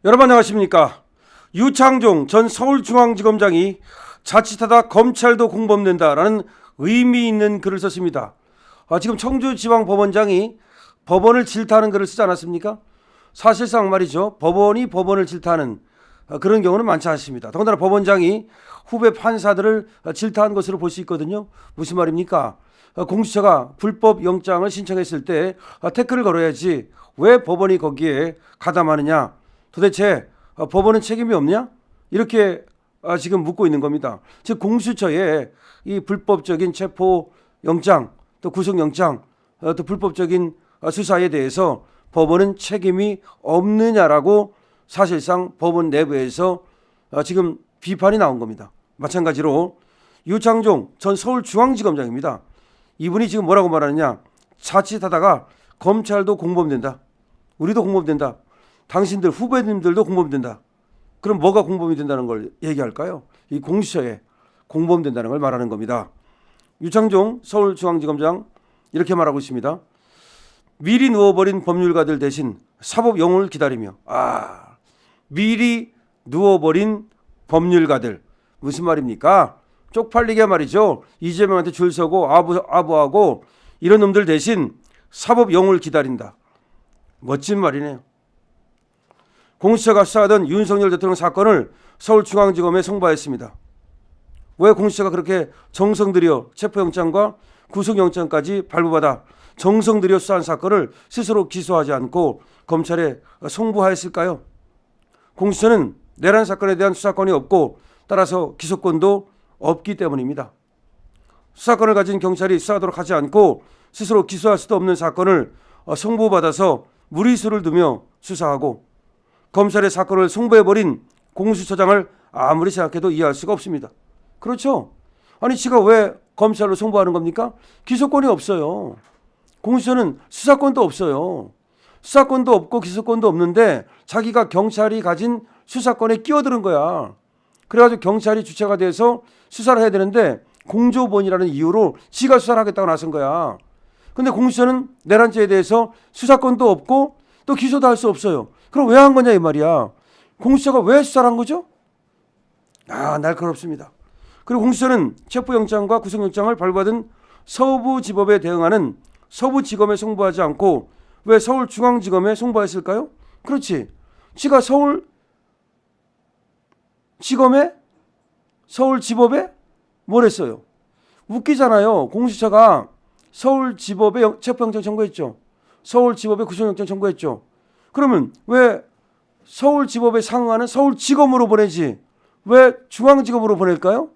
여러분 안녕하십니까? 유창종 전 서울중앙지검장이 자칫하다 검찰도 공범된다라는 의미 있는 글을 썼습니다. 지금 청주지방법원장이 법원을 질타하는 글을 쓰지 않았습니까? 사실상 말이죠. 법원이 법원을 질타하는 그런 경우는 많지 않습니다. 더군다나 법원장이 후배 판사들을 질타한 것으로 볼 수 있거든요. 무슨 말입니까? 공수처가 불법 영장을 신청했을 때 태클을 걸어야지 왜 법원이 거기에 가담하느냐? 도대체 법원은 책임이 없냐? 이렇게 지금 묻고 있는 겁니다. 즉 공수처의 이 불법적인 체포 영장 또 구속 영장 또 불법적인 수사에 대해서 법원은 책임이 없느냐라고 사실상 법원 내부에서 지금 비판이 나온 겁니다. 마찬가지로 유창종 전 서울중앙지검장입니다. 이분이 지금 뭐라고 말하느냐? 자칫하다가 검찰도 공범된다. 우리도 공범된다. 당신들 후배님들도 공범된다. 그럼 뭐가 공범이 된다는 걸 얘기할까요? 이 공수처에 공범된다는 걸 말하는 겁니다. 유창종 서울중앙지검장 이렇게 말하고 있습니다. 미리 누워버린 법률가들 대신 사법 영웅을 기다리며 미리 누워버린 법률가들 무슨 말입니까? 쪽팔리게 말이죠. 이재명한테 줄 서고 아부하고 이런 놈들 대신 사법 영웅을 기다린다. 멋진 말이네요. 공수처가 수사하던 윤석열 대통령 사건을 서울중앙지검에 송부했습니다. 왜 공수처가 그렇게 정성 들여 체포영장과 구속영장까지 발부받아 정성 들여 수사한 사건을 스스로 기소하지 않고 검찰에 송부하였을까요? 공수처는 내란 사건에 대한 수사권이 없고 따라서 기소권도 없기 때문입니다. 수사권을 가진 경찰이 수사하도록 하지 않고 스스로 기소할 수도 없는 사건을 송부받아서 무리수를 두며 수사하고 검찰의 사건을 송부해버린 공수처장을 아무리 생각해도 이해할 수가 없습니다. 그렇죠? 아니 지가 왜 검찰로 송부하는 겁니까? 기소권이 없어요. 공수처는 수사권도 없어요. 수사권도 없고 기소권도 없는데 자기가 경찰이 가진 수사권에 끼어드는 거야. 그래가지고 경찰이 주체가 돼서 수사를 해야 되는데 공조본이라는 이유로 지가 수사를 하겠다고 나선 거야. 근데 공수처는 내란죄에 대해서 수사권도 없고 또 기소도 할 수 없어요. 그럼 왜 한 거냐 이 말이야. 공수처가 왜 수사를 한 거죠? 날카롭습니다. 그리고 공수처는 체포영장과 구속영장을 발부받은 서부지법에 대응하는 서부지검에 송부하지 않고 왜 서울중앙지검에 송부했을까요? 그렇지. 지가 서울지법에 뭘 했어요? 웃기잖아요. 공수처가 서울지법에 체포영장 청구했죠. 서울지법에 구속영장 청구했죠. 그러면 왜 서울지법에 상응하는 서울지검으로 보내지 왜 중앙지검으로 보낼까요?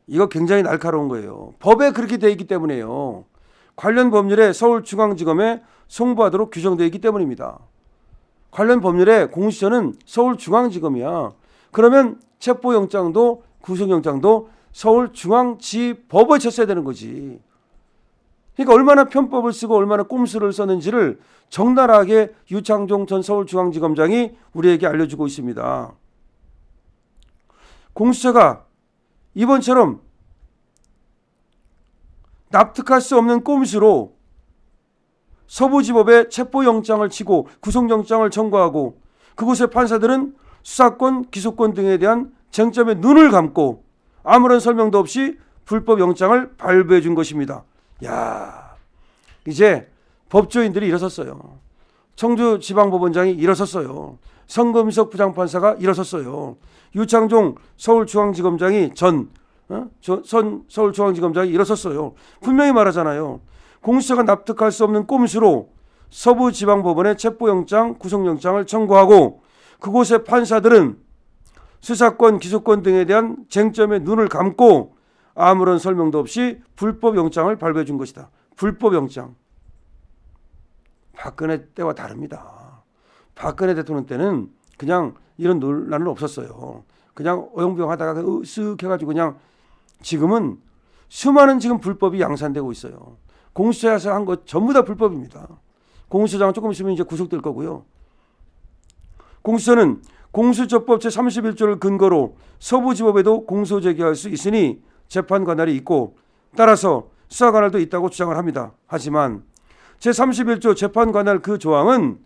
이거 굉장히 날카로운 거예요. 법에 그렇게 돼 있기 때문에요. 관련 법률에 서울중앙지검에 송부하도록 규정되어 있기 때문입니다. 관련 법률에 공수처는 서울중앙지검이야. 그러면 체포영장도 구속영장도 서울중앙지법에 쳤어야 되는 거지. 그러니까 얼마나 편법을 쓰고 얼마나 꼼수를 썼는지를 적나라하게 유창종 전 서울중앙지검장이 우리에게 알려주고 있습니다. 공수처가 이번처럼 납득할 수 없는 꼼수로 서부지법에 체포영장을 치고 구속영장을 청구하고 그곳의 판사들은 수사권, 기소권 등에 대한 쟁점에 눈을 감고 아무런 설명도 없이 불법 영장을 발부해 준 것입니다. 이제 법조인들이 일어섰어요. 청주지방법원장이 일어섰어요. 성금석 부장판사가 일어섰어요. 유창종 서울중앙지검장이 서울중앙지검장이 일어섰어요. 분명히 말하잖아요. 공수처가 납득할 수 없는 꼼수로 서부지방법원에 체포영장, 구속영장을 청구하고 그곳의 판사들은 수사권, 기소권 등에 대한 쟁점에 눈을 감고 아무런 설명도 없이 불법영장을 발부해 준 것이다. 불법영장. 박근혜 때와 다릅니다. 박근혜 대통령 때는 그냥 이런 논란은 없었어요. 그냥 어영부영 하다가 쓱 해가지고 그냥 지금은 수많은 지금 불법이 양산되고 있어요. 공수처에서 한 것 전부 다 불법입니다. 공수처장은 조금 있으면 이제 구속될 거고요. 공수처는 공수처법 제31조를 근거로 서부지법에도 공소 제기할 수 있으니 재판 관할이 있고 따라서 수사 관할도 있다고 주장을 합니다. 하지만 제31조 재판 관할 그 조항은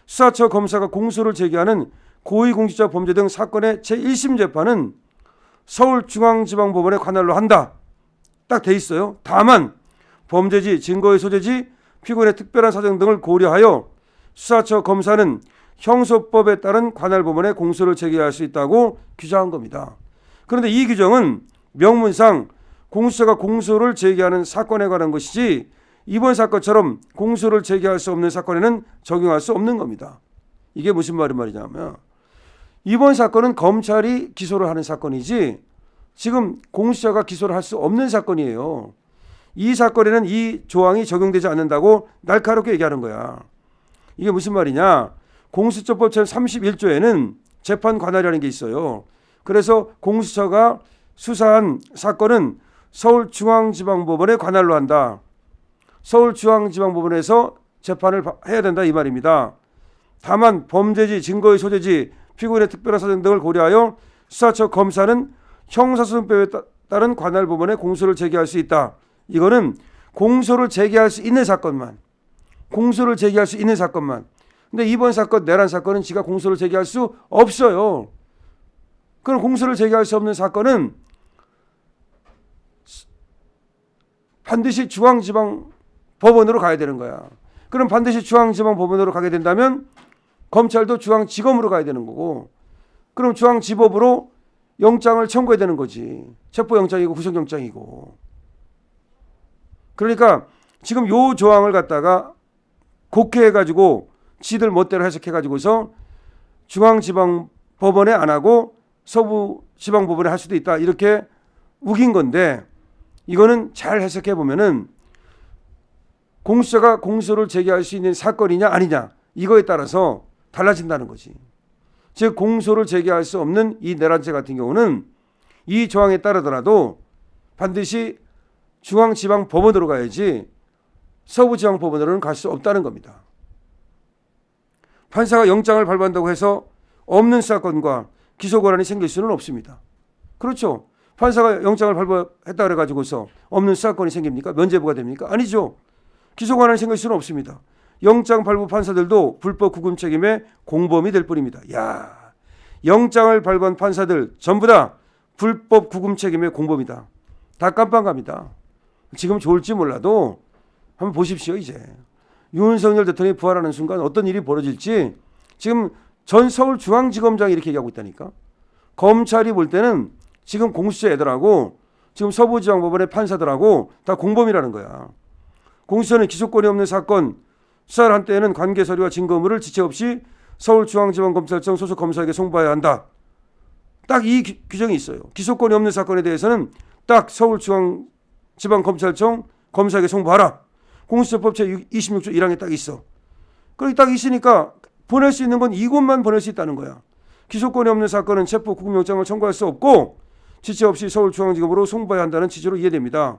수사처 검사가 공소를 제기하는 고위공직자 범죄 등 사건의 제1심 재판은 서울중앙지방법원에 관할로 한다. 딱 돼 있어요. 다만 범죄지, 증거의 소재지, 피고인의 특별한 사정 등을 고려하여 수사처 검사는 형소법에 따른 관할 법원에 공소를 제기할 수 있다고 규정한 겁니다. 그런데 이 규정은 명문상 공수처가 공소를 제기하는 사건에 관한 것이지 이번 사건처럼 공소를 제기할 수 없는 사건에는 적용할 수 없는 겁니다. 이게 무슨 말이냐면 이번 사건은 검찰이 기소를 하는 사건이지 지금 공수처가 기소를 할 수 없는 사건이에요. 이 사건에는 이 조항이 적용되지 않는다고 날카롭게 얘기하는 거야. 이게 무슨 말이냐? 공수처법 제31조에는 재판 관할이라는 게 있어요. 그래서 공수처가 수사한 사건은 서울중앙지방법원에 관할로 한다. 서울중앙지방법원에서 재판을 해야 된다 이 말입니다. 다만 범죄지, 증거의 소재지, 피고인의 특별한 사정 등을 고려하여 수사처 검사는 형사소송법에 따른 관할 법원에 공소를 제기할 수 있다. 이거는 공소를 제기할 수 있는 사건만. 공소를 제기할 수 있는 사건만. 근데 이번 사건, 내란 사건은 지가 공소를 제기할 수 없어요. 그럼 공소를 제기할 수 없는 사건은 반드시 중앙지방법원으로 가야 되는 거야. 그럼 반드시 중앙지방법원으로 가게 된다면 검찰도 중앙지검으로 가야 되는 거고, 그럼 중앙지법으로 영장을 청구해야 되는 거지. 체포영장이고 구속영장이고. 그러니까 지금 요 조항을 갖다가 곡해해가지고 지들 멋대로 해석해가지고서 중앙지방법원에 안 하고 서부지방법원에 할 수도 있다. 이렇게 우긴 건데 이거는 잘 해석해보면은 공수처가 공소를 제기할 수 있는 사건이냐 아니냐 이거에 따라서 달라진다는 거지. 즉 공소를 제기할 수 없는 이 내란죄 같은 경우는 이 조항에 따르더라도 반드시 중앙지방법원으로 가야지 서부지방법원으로는 갈 수 없다는 겁니다. 판사가 영장을 발부한다고 해서 없는 사건과 기소 권한이 생길 수는 없습니다. 그렇죠. 판사가 영장을 발부했다 그래가지고서 없는 사건이 생깁니까? 면죄부가 됩니까? 아니죠. 기소 권한이 생길 수는 없습니다. 영장 발부 판사들도 불법 구금 책임의 공범이 될 뿐입니다. 야, 영장을 발부한 판사들 전부 다 불법 구금 책임의 공범이다. 다 깜빵갑니다. 지금 좋을지 몰라도 한번 보십시오. 이제 윤석열 대통령이 부활하는 순간 어떤 일이 벌어질지 지금 전 서울중앙지검장이 이렇게 얘기하고 있다니까. 검찰이 볼 때는 지금 공수처 애들하고 지금 서부지방법원의 판사들하고 다 공범이라는 거야. 공수처는 기소권이 없는 사건 수사를 한 때에는 관계 서류와 증거물을 지체 없이 서울중앙지방검찰청 소속 검사에게 송부해야 한다. 딱 이 규정이 있어요. 기소권이 없는 사건에 대해서는 딱 서울중앙지방검찰청 검사에게 송부하라. 공수처법 제26조 1항에 딱 있어. 그렇게 딱 있으니까 보낼 수 있는 건 이곳만 보낼 수 있다는 거야. 기소권이 없는 사건은 체포 구금영장을 청구할 수 없고 지체 없이 서울중앙지검으로 송부해야 한다는 취지로 이해됩니다.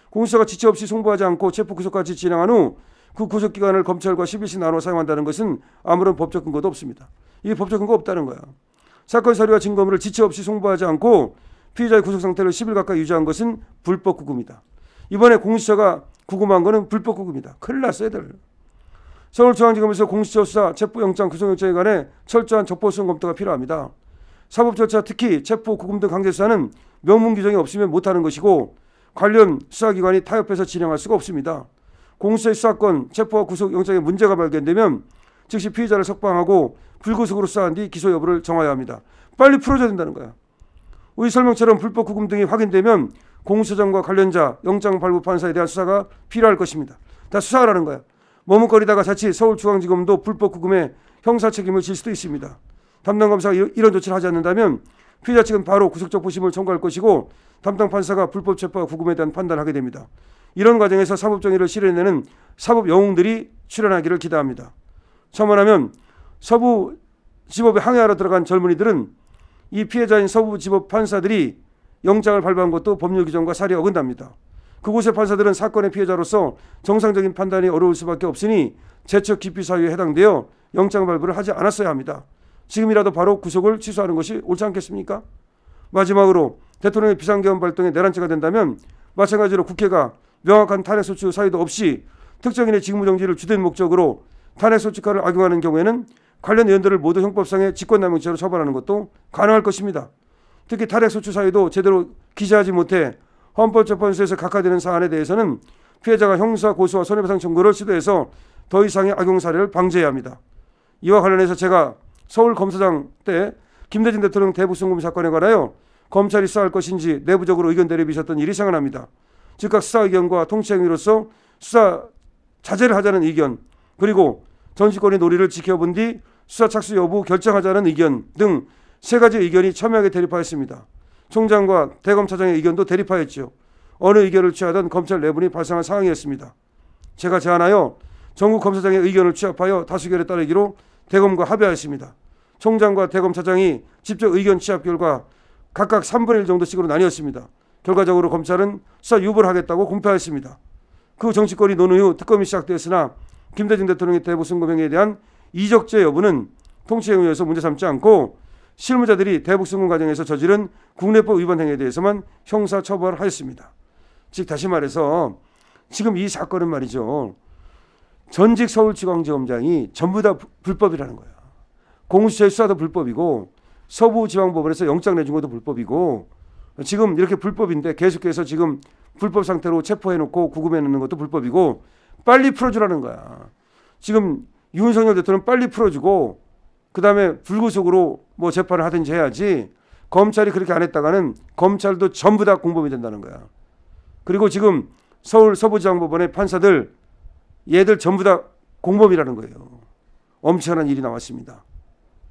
공수처가 지체 없이 송부하지 않고 체포 구속까지 진행한 후 그 구속기간을 검찰과 10일씩 나눠 사용한다는 것은 아무런 법적 근거도 없습니다. 이게 법적 근거 없다는 거야. 사건 서류와 증거물을 지체 없이 송부하지 않고 피의자의 구속 상태를 10일 가까이 유지한 것은 불법 구금이다. 이번에 공수처가 구금한 거는 불법 구금이다. 큰일 났어 애들. 서울중앙지검에서 공수처 수사, 체포영장, 구속영장에 관해 철저한 적법성 검토가 필요합니다. 사법 절차 특히 체포, 구금 등 강제 수사는 명문 규정이 없으면 못하는 것이고 관련 수사기관이 타협해서 진행할 수가 없습니다. 공수처의 수사권, 체포와 구속영장에 문제가 발견되면 즉시 피의자를 석방하고 불구속으로 수사한 뒤 기소 여부를 정하여야 합니다. 빨리 풀어줘야 된다는 거야. 우리 설명처럼 불법 구금 등이 확인되면 공수처장과 관련자, 영장 발부 판사에 대한 수사가 필요할 것입니다. 다 수사하라는 거야. 머뭇거리다가 자칫 서울중앙지검도 불법 구금에 형사 책임을 질 수도 있습니다. 담당 검사가 이런 조치를 하지 않는다면 피의자 측은 바로 구속적 부심을 청구할 것이고 담당 판사가 불법 체포와 구금에 대한 판단을 하게 됩니다. 이런 과정에서 사법정의를 실현해내는 사법 영웅들이 출연하기를 기대합니다. 첨언하면 서부지법에 항해하러 들어간 젊은이들은 이 피해자인 서부지법 판사들이 영장을 발부한 것도 법률 규정과 사리 어긋납니다. 그곳의 판사들은 사건의 피해자로서 정상적인 판단이 어려울 수밖에 없으니 재척 기피 사유에 해당되어 영장 발부를 하지 않았어야 합니다. 지금이라도 바로 구속을 취소하는 것이 옳지 않겠습니까? 마지막으로 대통령의 비상계엄 발동에 내란죄가 된다면 마찬가지로 국회가 명확한 탄핵소추 사유도 없이 특정인의 직무정지를 주된 목적으로 탄핵소추가를 악용하는 경우에는 관련 의원들을 모두 형법상의 직권남용죄로 처벌하는 것도 가능할 것입니다. 특히 탄핵소추 사유도 제대로 기재하지 못해 헌법재판소에서 각하되는 사안에 대해서는 피해자가 형사 고소와 손해배상 청구를 시도해서 더 이상의 악용 사례를 방지해야 합니다. 이와 관련해서 제가 서울검사장 때 김대중 대통령 대북송금 사건에 관하여 검찰이 수사할 것인지 내부적으로 의견 대립이 있었던 일이 생각납니다. 즉각 수사 의견과 통치행위로서 수사 자제를 하자는 의견, 그리고 정치권의 논의를 지켜본 뒤 수사 착수 여부 결정하자는 의견 등 세 가지 의견이 첨예하게 대립하였습니다. 총장과 대검차장의 의견도 대립하였죠. 어느 의견을 취하든 검찰 내분이 발생한 상황이었습니다. 제가 제안하여 전국 검사장의 의견을 취합하여 다수결에 따르기로 대검과 합의하였습니다. 총장과 대검차장이 직접 의견 취합 결과 각각 3분의 1 정도씩으로 나뉘었습니다. 결과적으로 검찰은 수사 유보를 하겠다고 공표하였습니다. 그 정치권이 논의 후 특검이 시작되었으나 김대중 대통령의 대북송금 행위에 대한 이적죄 여부는 통치행위에서 문제 삼지 않고 실무자들이 대북송금 과정에서 저지른 국내법 위반 행위에 대해서만 형사처벌하였습니다. 즉 다시 말해서 지금 이 사건은 말이죠. 전직 서울지방지검장이 전부 다 불법이라는 거야. 공수처의 수사도 불법이고 서부지방법원에서 영장 내준 것도 불법이고 지금 이렇게 불법인데 계속해서 지금 불법 상태로 체포해놓고 구금해놓는 것도 불법이고 빨리 풀어주라는 거야. 지금 윤석열 대통령 빨리 풀어주고 그 다음에 불구속으로 뭐 재판을 하든지 해야지 검찰이 그렇게 안 했다가는 검찰도 전부 다 공범이 된다는 거야. 그리고 지금 서울 서부지방법원의 판사들 얘들 전부 다 공범이라는 거예요. 엄청난 일이 나왔습니다.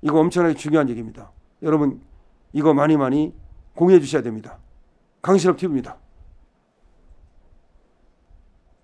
이거 엄청나게 중요한 얘기입니다. 여러분 이거 많이 공유해 주셔야 됩니다. 강신업 TV입니다.